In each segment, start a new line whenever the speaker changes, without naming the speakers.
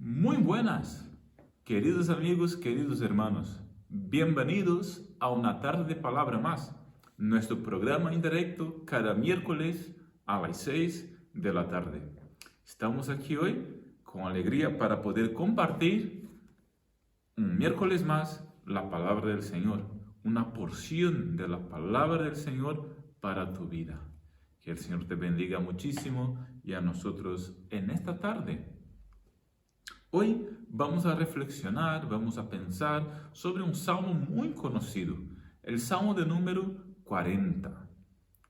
Muy buenas, queridos amigos, queridos hermanos. Bienvenidos a una tarde de palabra más, nuestro programa en directo cada miércoles a las 6 de la tarde. Estamos aquí hoy con alegría para poder compartir un miércoles más la palabra del Señor, una porción de la palabra del Señor para tu vida. Que el Señor te bendiga muchísimo y a nosotros en esta tarde. Hoy vamos a reflexionar, vamos a pensar sobre un salmo muy conocido, el salmo de número 40,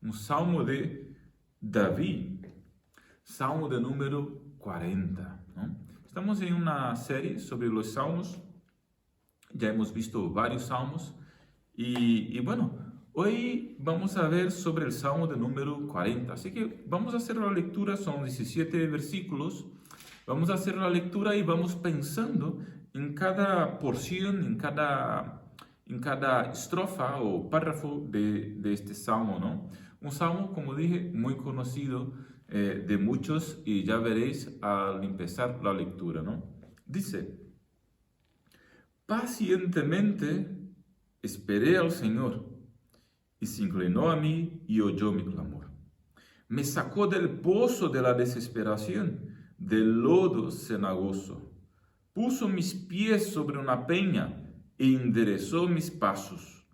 un salmo de David, salmo de número 40, ¿no? Estamos en una serie sobre los salmos, ya hemos visto varios salmos y bueno, hoy vamos a ver sobre el salmo de número 40, así que vamos a hacer la lectura, son 17 versículos. Vamos a hacer la lectura y vamos pensando en cada porción, en cada estrofa o párrafo de este salmo, ¿no? Un salmo, como dije, muy conocido de muchos y ya veréis al empezar la lectura, ¿no? Dice, pacientemente esperé al Señor y se inclinó a mí y oyó mi clamor. Me sacó del pozo de la desesperación, del lodo cenagoso. Puso mis pies sobre una peña e enderezó mis pasos.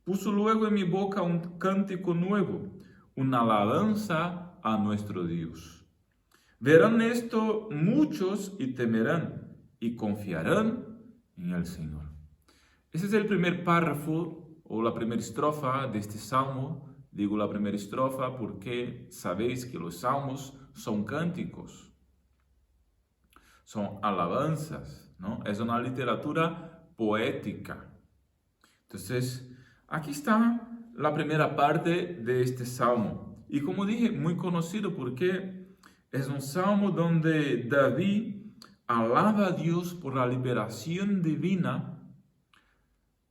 Puso luego en mi boca un cántico nuevo, una alabanza a nuestro Dios. Verán esto muchos y temerán y confiarán en el Señor. Ese es el primer párrafo o la primera estrofa de este salmo. Digo la primera estrofa porque sabéis que los salmos son cánticos, son alabanzas, ¿no? Es una literatura poética. Entonces, aquí está la primera parte de este salmo. Y como dije, muy conocido porque es un salmo donde David alaba a Dios por la liberación divina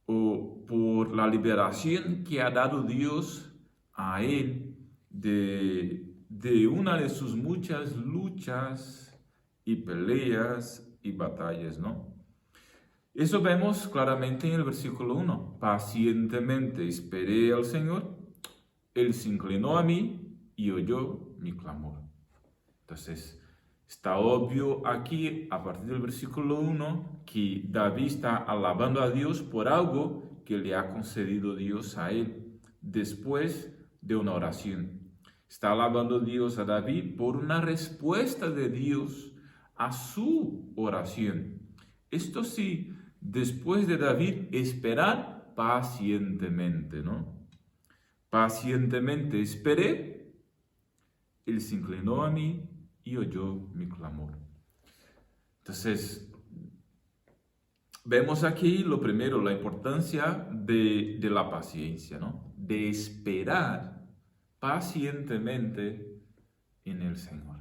o por la liberación que ha dado Dios a él de una de sus muchas luchas y peleas y batallas, ¿no? Eso vemos claramente en el versículo 1. Pacientemente esperé al Señor, Él se inclinó a mí y oyó mi clamor. Entonces, está obvio aquí, a partir del versículo 1, que David está alabando a Dios por algo que le ha concedido Dios a él después de una oración. Está alabando a Dios a David por una respuesta de Dios a su oración. Esto sí, después de David esperar pacientemente, ¿no? Pacientemente esperé, Él se inclinó a mí y oyó mi clamor. Entonces, vemos aquí lo primero, la importancia de la paciencia, ¿no? De esperar pacientemente en el Señor.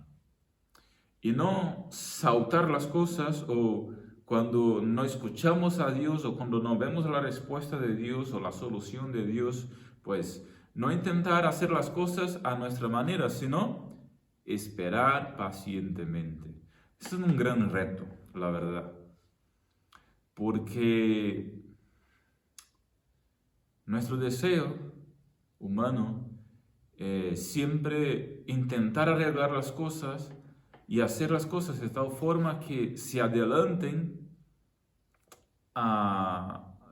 Y no saltar las cosas o cuando no escuchamos a Dios o cuando no vemos la respuesta de Dios o la solución de Dios, pues no intentar hacer las cosas a nuestra manera, sino esperar pacientemente. Eso es un gran reto, la verdad. Porque nuestro deseo humano siempre intentar arreglar las cosas y hacer las cosas de tal forma que se adelanten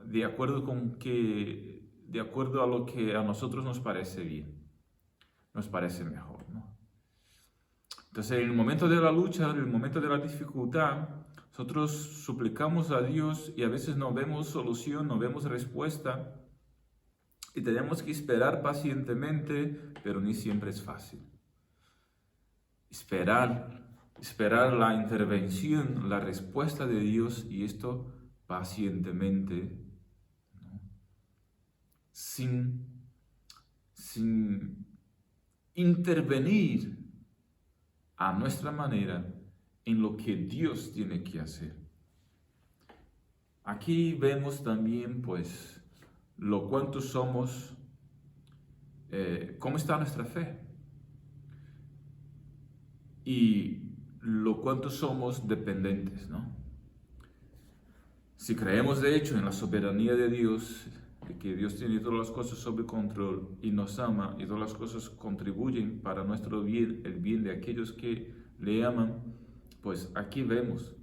de acuerdo a lo que a nosotros nos parece bien, nos parece mejor, ¿no? Entonces, en el momento de la lucha, en el momento de la dificultad, nosotros suplicamos a Dios y a veces no vemos solución, no vemos respuesta y tenemos que esperar pacientemente, pero ni siempre es fácil. Esperar la intervención, la respuesta de Dios y esto pacientemente, ¿no? sin intervenir a nuestra manera en lo que Dios tiene que hacer. Aquí vemos también, pues, lo cuánto somos, cómo está nuestra fe. Y lo cuanto somos dependientes, ¿no? Si creemos de hecho en la soberanía de Dios, de que Dios tiene todas las cosas sob control y nos ama y todas las cosas contribuyen para nuestro bien, el bien de aquellos que le aman, pues aquí vemos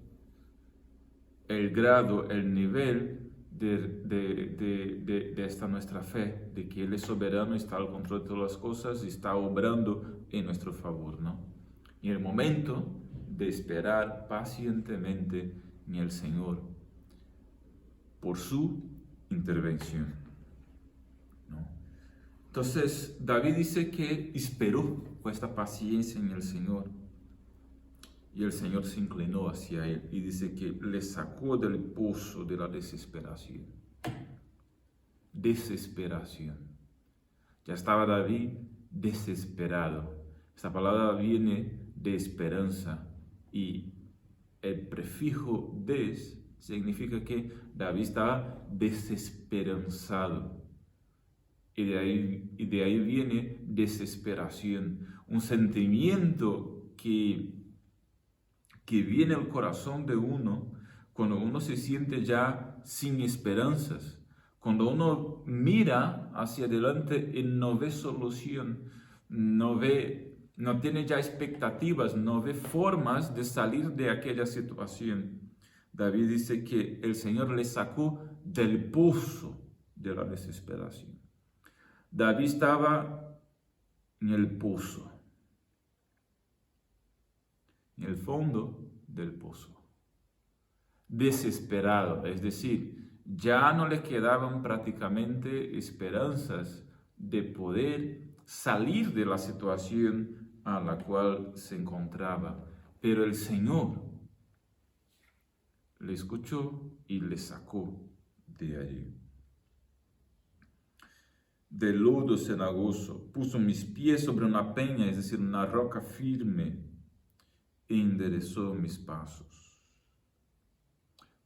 el grado, el nivel de esta nuestra fe, de que Él es soberano, está al control de todas las cosas y está obrando en nuestro favor, ¿no? Y el momento de esperar pacientemente en el Señor por su intervención, ¿no? Entonces, David dice que esperó con esta paciencia en el Señor. Y el Señor se inclinó hacia él y dice que le sacó del pozo de la desesperación. Desesperación. Ya estaba David desesperado. Esta palabra viene de esperanza y el prefijo des significa que David estaba desesperanzado. Y de ahí viene desesperación, un sentimiento que viene al corazón de uno cuando uno se siente ya sin esperanzas, cuando uno mira hacia adelante y no ve solución, no tiene ya expectativas, no ve formas de salir de aquella situación. David dice que el Señor le sacó del pozo de la desesperación. David estaba en el pozo, en el fondo del pozo, desesperado, es decir, ya no le quedaban prácticamente esperanzas de poder salir de la situación a la cual se encontraba, pero el Señor le escuchó y le sacó de allí. Del lodo cenagoso puso mis pies sobre una peña, es decir, una roca firme, e enderezó mis pasos.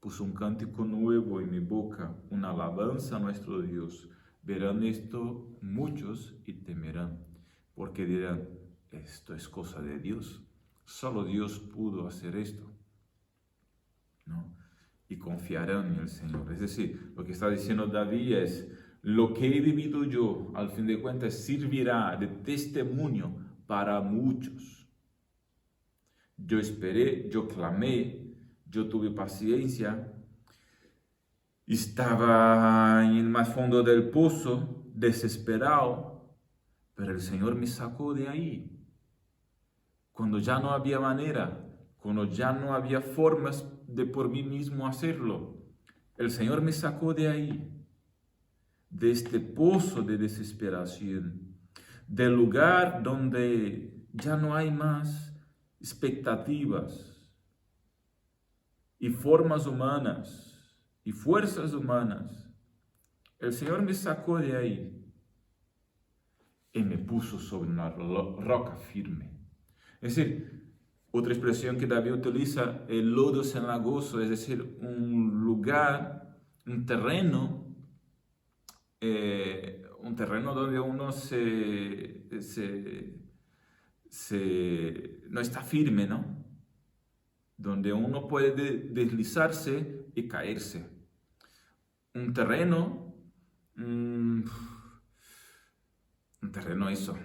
Puso un cántico nuevo en mi boca, una alabanza a nuestro Dios. Verán esto muchos y temerán, porque dirán, esto es cosa de Dios. Solo Dios pudo hacer esto, ¿no? Y confiarán en el Señor. Es decir, lo que está diciendo David es, lo que he vivido yo, al fin de cuentas, servirá de testimonio para muchos. Yo esperé, yo clamé, yo tuve paciencia, estaba en el más fondo del pozo, desesperado, pero el Señor me sacó de ahí. Cuando ya no había manera, cuando ya no había formas de por mí mismo hacerlo, el Señor me sacó de ahí, de este pozo de desesperación, del lugar donde ya no hay más expectativas y formas humanas y fuerzas humanas. El Señor me sacó de ahí y me puso sobre una roca firme. Es decir, otra expresión que David utiliza, el lodo cenagoso, es decir, un lugar, un terreno donde uno no está firme, ¿no? Donde uno puede deslizarse y caerse. Un terreno eso,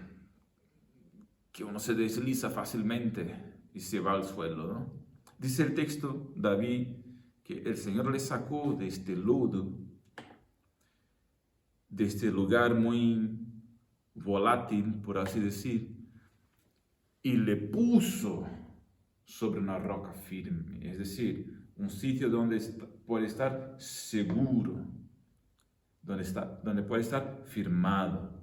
que uno se desliza fácilmente y se va al suelo, ¿no? Dice el texto, David, que el Señor le sacó de este lodo, de este lugar muy volátil, por así decir, y le puso sobre una roca firme, es decir, un sitio donde puede estar seguro, donde puede estar firmado.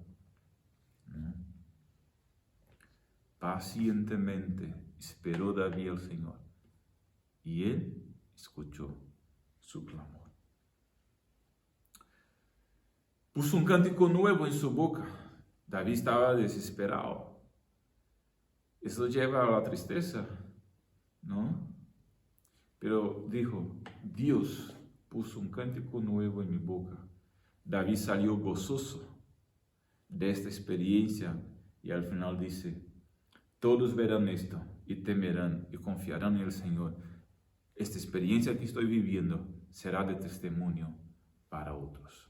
Pacientemente esperó David al Señor y él escuchó su clamor. Puso un cántico nuevo en su boca. David estaba desesperado. Eso lleva a la tristeza, ¿no? Pero dijo, Dios puso un cántico nuevo en mi boca. David salió gozoso de esta experiencia y al final dice, todos verán esto y temerán y confiarán en el Señor. Esta experiencia que estoy viviendo será de testimonio para otros.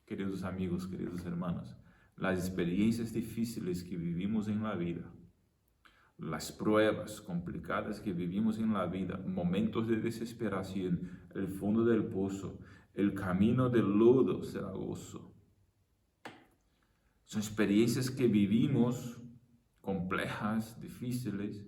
Queridos amigos, queridos hermanos, las experiencias difíciles que vivimos en la vida, las pruebas complicadas que vivimos en la vida, momentos de desesperación, el fondo del pozo, el camino del lodo cenagoso, son experiencias que vivimos complejas, difíciles,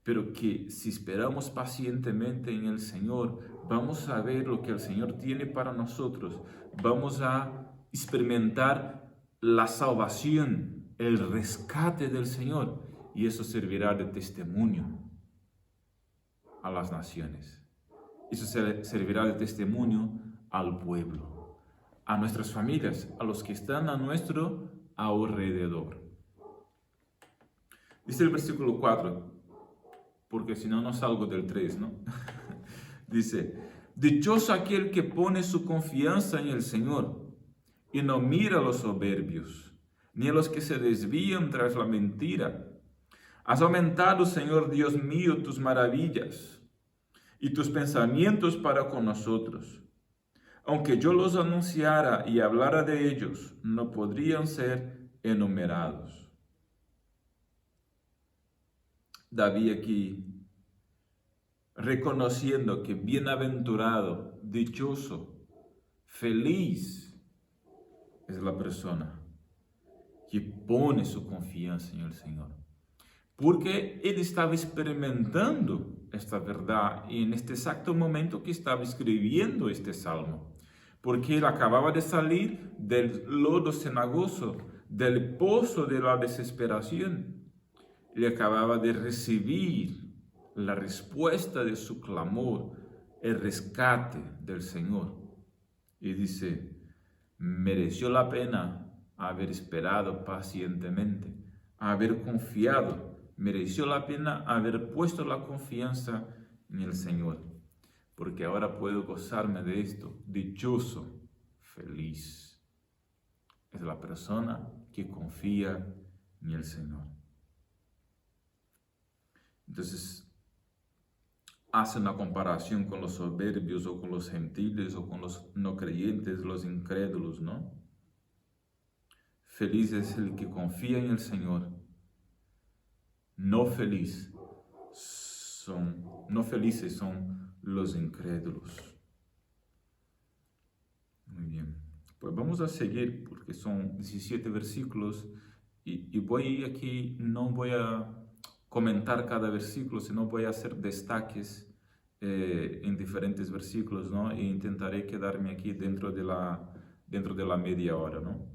pero que si esperamos pacientemente en el Señor, vamos a ver lo que el Señor tiene para nosotros, vamos a experimentar la salvación, el rescate del Señor, y eso servirá de testimonio a las naciones. Eso servirá de testimonio al pueblo, a nuestras familias, a los que están a nuestro alrededor. Dice el versículo 4, porque si no, no salgo del 3, ¿no? Dice, dichoso aquel que pone su confianza en el Señor y no mira a los soberbios, ni a los que se desvían tras la mentira. Has aumentado, Señor Dios mío, tus maravillas y tus pensamientos para con nosotros. Aunque yo los anunciara y hablara de ellos, no podrían ser enumerados. David aquí reconociendo que bienaventurado, dichoso, feliz es la persona que pone su confianza en el Señor. Porque él estaba experimentando esta verdad en este exacto momento que estaba escribiendo este salmo. Porque él acababa de salir del lodo cenagoso, del pozo de la desesperación. Él acababa de recibir la respuesta de su clamor, el rescate del Señor. Y dice, mereció la pena haber esperado pacientemente, haber confiado. Mereció la pena haber puesto la confianza en el Señor, porque ahora puedo gozarme de esto. Dichoso, feliz es la persona que confía en el Señor. Entonces, hace una comparación con los soberbios o con los gentiles o con los no creyentes, los incrédulos, ¿no? Feliz es el que confía en el Señor. No felices son los incrédulos. Muy bien. Pues vamos a seguir porque son 17 versículos y voy aquí, no voy a comentar cada versículo, sino voy a hacer destaques en diferentes versículos, ¿no? E intentaré quedarme aquí dentro de la media hora, ¿no?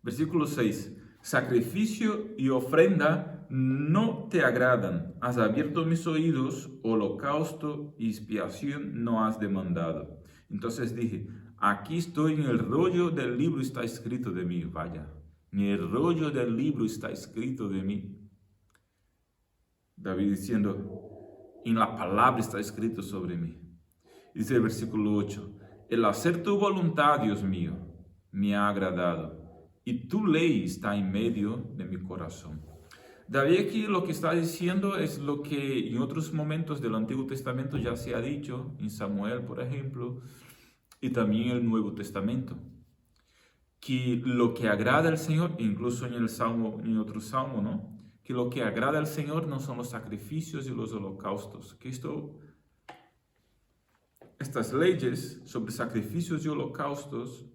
Versículo 6. Sacrificio y ofrenda no te agradan. Has abierto mis oídos, holocausto y expiación no has demandado. Entonces dije, aquí estoy, en el rollo del libro está escrito de mí. Vaya, en el rollo del libro está escrito de mí. David diciendo, en la palabra está escrito sobre mí. Dice el versículo 8, el hacer tu voluntad, Dios mío, me ha agradado, y tu ley está en medio de mi corazón. David aquí lo que está diciendo es lo que en otros momentos del Antiguo Testamento ya se ha dicho, en Samuel, por ejemplo, y también en el Nuevo Testamento, que lo que agrada al Señor, incluso en el Salmo, en otro Salmo, ¿no? Que lo que agrada al Señor no son los sacrificios y los holocaustos, que estas leyes sobre sacrificios y holocaustos,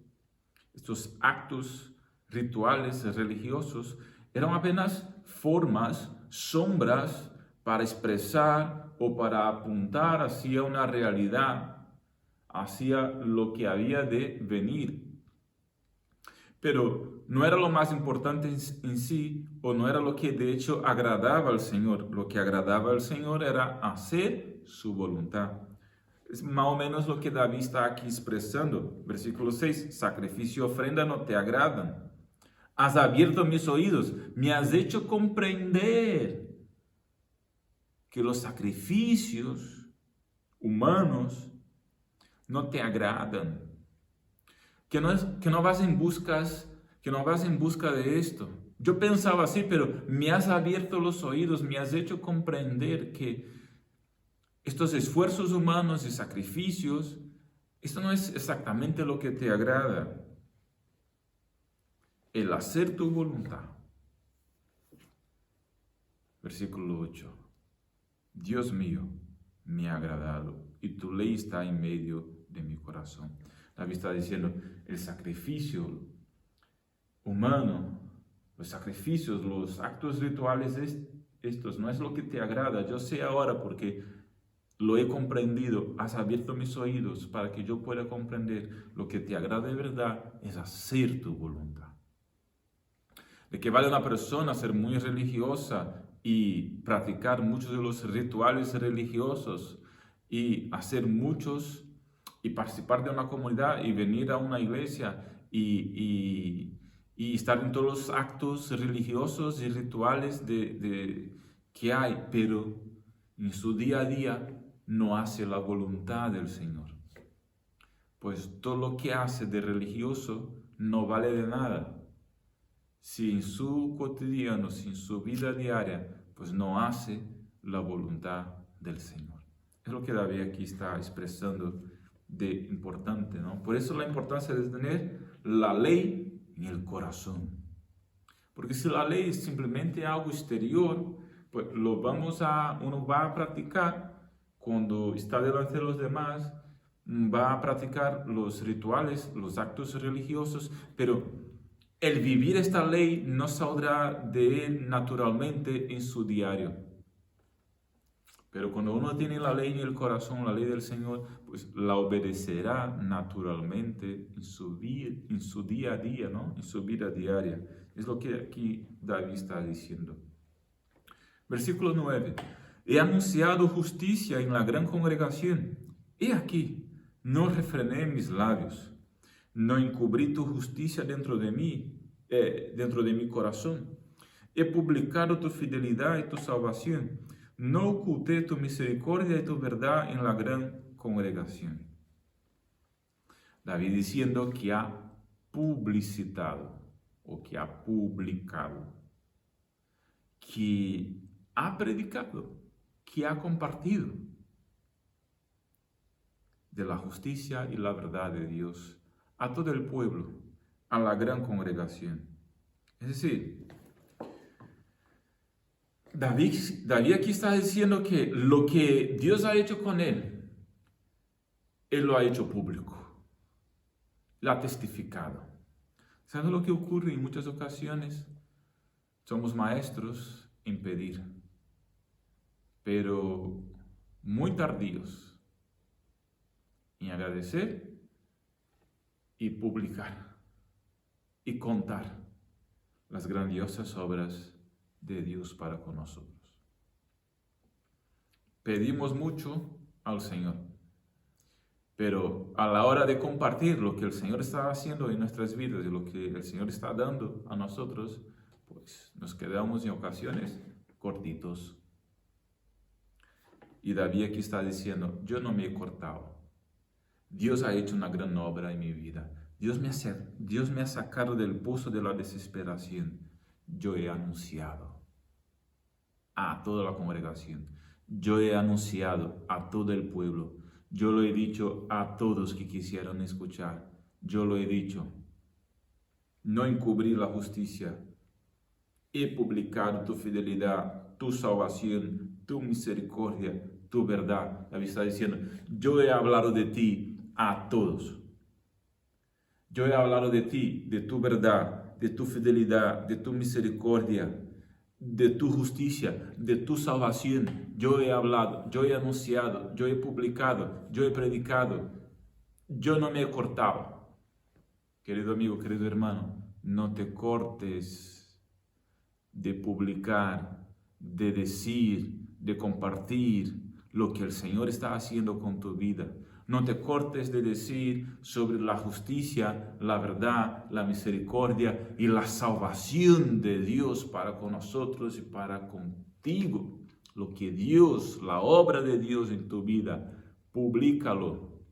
estos actos rituales religiosos, eran apenas formas, sombras para expresar o para apuntar hacia una realidad, hacia lo que había de venir. Pero no era lo más importante en sí, o no era lo que de hecho agradaba al Señor. Lo que agradaba al Señor era hacer su voluntad. Es más o menos lo que David está aquí expresando. Versículo 6, sacrificio y ofrenda no te agradan. Has abierto mis oídos, me has hecho comprender que los sacrificios humanos no te agradan. Que no vas en busca de esto. Yo pensaba así, pero me has abierto los oídos, me has hecho comprender que estos esfuerzos humanos y sacrificios, esto no es exactamente lo que te agrada. El hacer tu voluntad. Versículo 8. Dios mío, me ha agradado y tu ley está en medio de mi corazón. David está diciendo, el sacrificio humano, los sacrificios, los actos rituales, estos no es lo que te agrada. Yo sé ahora porque lo he comprendido, has abierto mis oídos para que yo pueda comprender lo que te agrada de verdad es hacer tu voluntad. ¿De qué vale una persona ser muy religiosa y practicar muchos de los rituales religiosos y hacer muchos y participar de una comunidad y venir a una iglesia y estar en todos los actos religiosos y rituales que hay, pero en su día a día no hace la voluntad del Señor? Pues todo lo que hace de religioso no vale de nada si en su cotidiano, si en su vida diaria, pues no hace la voluntad del Señor. Es lo que David aquí está expresando de importante, ¿no? Por eso la importancia de tener la ley en el corazón. Porque si la ley es simplemente algo exterior, pues uno va a practicar cuando está delante de los demás, va a practicar los rituales, los actos religiosos, pero el vivir esta ley no saldrá de él naturalmente en su diario. Pero cuando uno tiene la ley en el corazón, la ley del Señor, pues la obedecerá naturalmente en su día a día, ¿no? En su vida diaria. Es lo que aquí David está diciendo. Versículo 9. He anunciado justicia en la gran congregación. He aquí, no refrené mis labios. No encubrí tu justicia dentro de mi corazón. He publicado tu fidelidad y tu salvación. No oculté tu misericordia y tu verdad en la gran congregación. David diciendo que ha publicitado o que ha publicado, que ha predicado, que ha compartido de la justicia y la verdad de Dios a todo el pueblo, a la gran congregación. Es decir, David aquí está diciendo que lo que Dios ha hecho con él lo ha hecho público, lo ha testificado. ¿Sabes lo que ocurre en muchas ocasiones? Somos maestros en pedir, pero muy tardíos en agradecer y publicar y contar las grandiosas obras de Dios para con nosotros. Pedimos mucho al Señor, pero a la hora de compartir lo que el Señor está haciendo en nuestras vidas y lo que el Señor está dando a nosotros, pues nos quedamos en ocasiones cortitos. Y David aquí está diciendo, yo no me he cortado. Dios ha hecho una gran obra en mi vida. Dios me ha sacado del pozo de la desesperación. Yo he anunciado a toda la congregación. Yo he anunciado a todo el pueblo. Yo lo he dicho a todos que quisieron escuchar. Yo lo he dicho. No encubrí la justicia. He publicado tu fidelidad, tu salvación, tu misericordia, tu verdad. David está diciendo, yo he hablado de ti a todos. Yo he hablado de ti, de tu verdad, de tu fidelidad, de tu misericordia, de tu justicia, de tu salvación. Yo he hablado, yo he anunciado, yo he publicado, yo he predicado. Yo no me he cortado. Querido amigo, querido hermano, no te cortes de publicar, de decir, de compartir lo que el Señor está haciendo con tu vida. No te cortes de decir sobre la justicia, la verdad, la misericordia y la salvación de Dios para con nosotros y para contigo. Lo que Dios, la obra de Dios en tu vida, públicalo.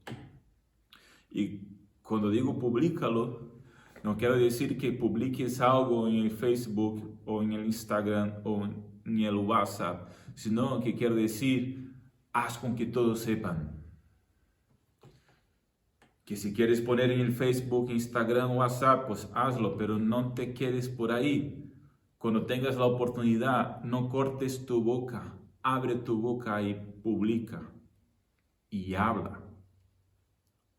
Y cuando digo públicalo, No quiero decir que publiques algo en el Facebook o en el Instagram o en el WhatsApp, sino que quiero decir, haz con que todos sepan. Que si quieres poner en el Facebook, Instagram, WhatsApp, pues hazlo, pero no te quedes por ahí. Cuando tengas la oportunidad, no cortes tu boca, abre tu boca y publica y habla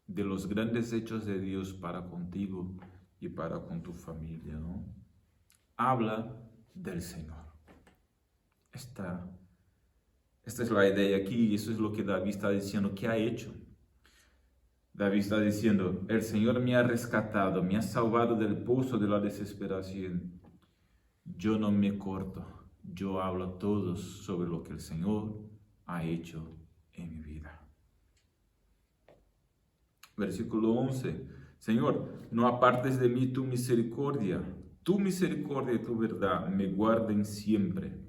de los grandes hechos de Dios para contigo y para con tu familia, ¿no? Habla del Señor. Esta es la idea aquí y eso es lo que David está diciendo que ha hecho. David está diciendo, el Señor me ha rescatado, me ha salvado del pozo de la desesperación. Yo no me corto, yo hablo a todos sobre lo que el Señor ha hecho en mi vida. Versículo 11. Señor, no apartes de mí tu misericordia y tu verdad me guarden siempre.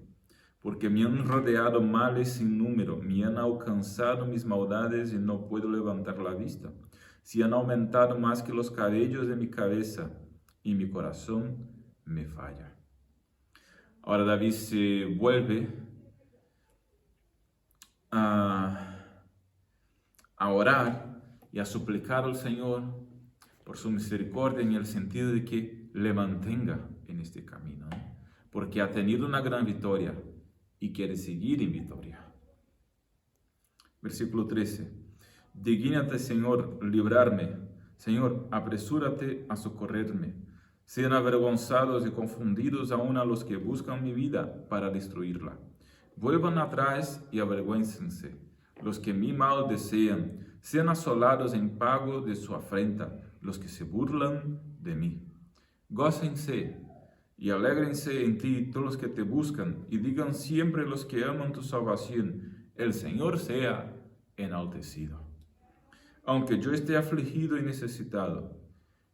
Porque me han rodeado males sin número, me han alcanzado mis maldades y no puedo levantar la vista. Se han aumentado más que los cabellos de mi cabeza y mi corazón me falla. Ahora David se vuelve a orar y a suplicar al Señor por su misericordia en el sentido de que le mantenga en este camino, ¿no? Porque ha tenido una gran victoria y quiere seguir en victoria. Versículo 13. Dignate, Señor, librarme. Señor, apresúrate a socorrerme. Sean avergonzados y confundidos aún a los que buscan mi vida para destruirla. Vuelvan atrás y avergüéncense. Los que mi mal desean, sean asolados en pago de su afrenta, los que se burlan de mí. Gócense y alégrense en ti todos los que te buscan, y digan siempre los que aman tu salvación, el Señor sea enaltecido. Aunque yo esté afligido y necesitado,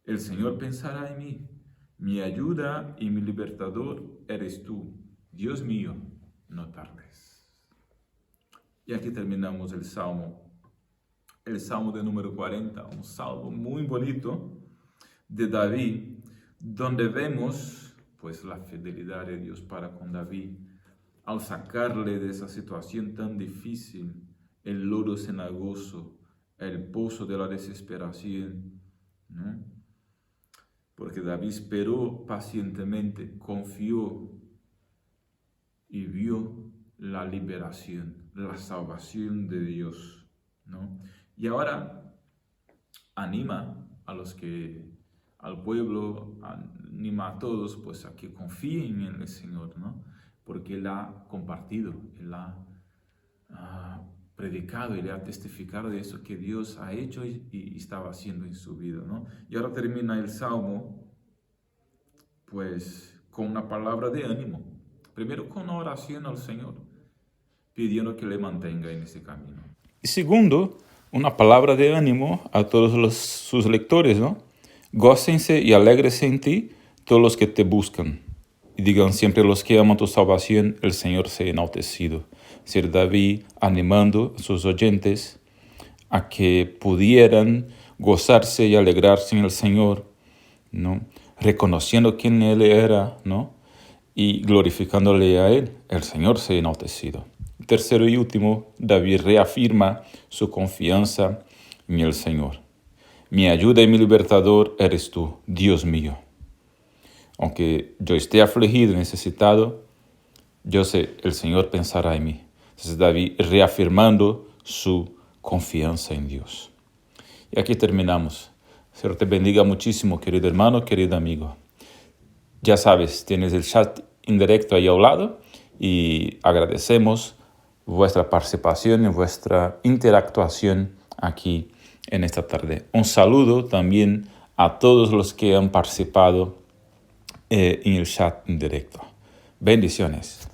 el Señor pensará en mí. Mi ayuda y mi libertador eres tú. Dios mío, no tardes. Y aquí terminamos el Salmo de número 40, un salmo muy bonito de David, donde vemos pues la fidelidad de Dios para con David, al sacarle de esa situación tan difícil, el lodo cenagoso, el pozo de la desesperación, ¿no? Porque David esperó pacientemente, confió y vio la liberación, la salvación de Dios, ¿no? Y ahora anima al pueblo, anima a todos pues a que confíen en el Señor, ¿no? Porque Él ha compartido, Él ha predicado, Él ha testificado de eso que Dios ha hecho y estaba haciendo en su vida, ¿no? Y ahora termina el Salmo pues con una palabra de ánimo, primero con una oración al Señor, pidiendo que le mantenga en ese camino. Y segundo, una palabra de ánimo a todos sus lectores, ¿no? Gócense y alégrense en ti todos los que te buscan. Y digan siempre los que aman tu salvación, el Señor sea enaltecido. Ser David animando a sus oyentes a que pudieran gozarse y alegrarse en el Señor, ¿no? Reconociendo quién Él era, ¿no? Y glorificándole a Él, el Señor sea enaltecido. Tercero y último, David reafirma su confianza en el Señor. Mi ayuda y mi libertador eres tú, Dios mío. Aunque yo esté afligido y necesitado, yo sé, el Señor pensará en mí. Entonces David reafirmando su confianza en Dios. Y aquí terminamos. Señor te bendiga muchísimo, querido hermano, querido amigo. Ya sabes, tienes el chat indirecto ahí a un lado y agradecemos vuestra participación y vuestra interactuación aquí en esta tarde. Un saludo también a todos los que han participado en el chat indirecto. Bendiciones.